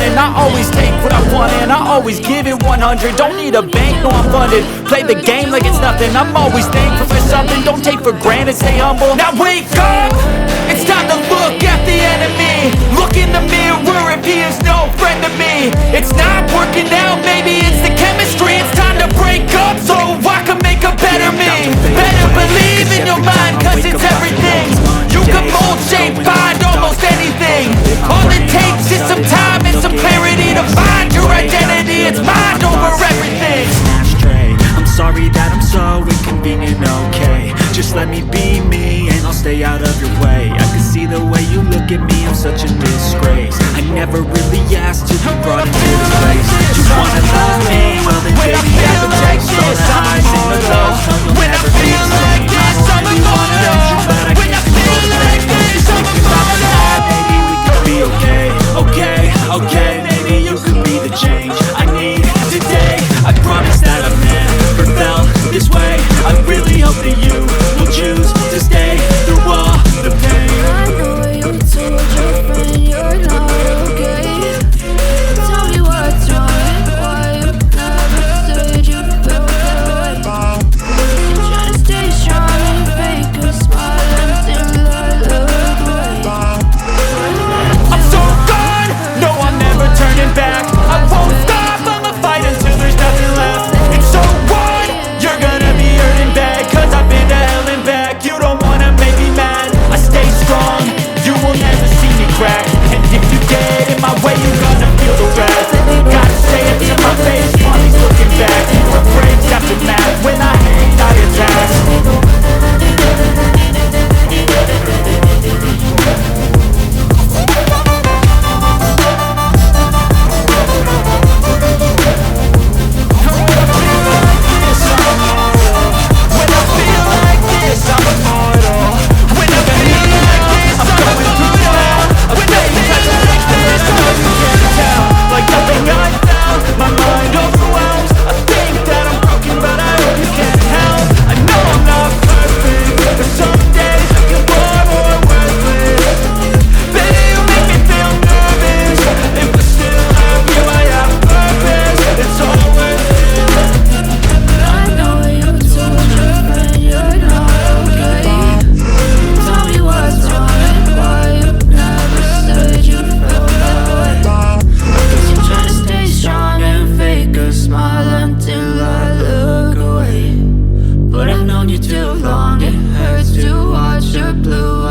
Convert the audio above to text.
running. I always take what I want and I always give it 100. Don't need a bank, no I'm funded. Play the game like it's nothing. I'm always thankful for something. Don't take for granted, stay humble. Now wake up, it's time to look at the enemy. Look in the mirror if he is no friend to me. It's not working out, maybe it's the chemistry. It's time to break up so I can make a better me. Better believe in your mind, cause it's everything. You can mold, shape, find almost anything. All it takes is some time and some clarity to find your identity. It's mind over everything. I'm sorry that I'm so inconvenient, okay. Just let me be me and I'll stay out of your way. I can see the way you look at me, I'm such a disgrace. I never really asked to be brought into this place. You wanna love me? Well then baby, I can take all the highs and the lows. When I feel like this, I'm immortal. When I feel like this, I'm immortal. Maybe we could be okay, okay, okay. Maybe you could be the change I need today. I promise that I've never felt this way. I really hope that you will choose to stay through all the pain. I know you told your friend you're not okay. Tell me what's wrong, why you never said you felt that way. You try to stay strong and fake a smile until I look away. I'm so gone, no I'm never turning back. I won't stop, I'ma fight until there's nothing left. It's so what? You're gonna be hurting bad, cause I've been to hell and back. You don't wanna make me mad, I stay strong. You will never see me crack. And if you get in my way, you're gonna feel the wrath. Gotta say it to my face, always looking back. What breaks after math, when I hate I attack. But I've known you too long, it hurts to watch your blue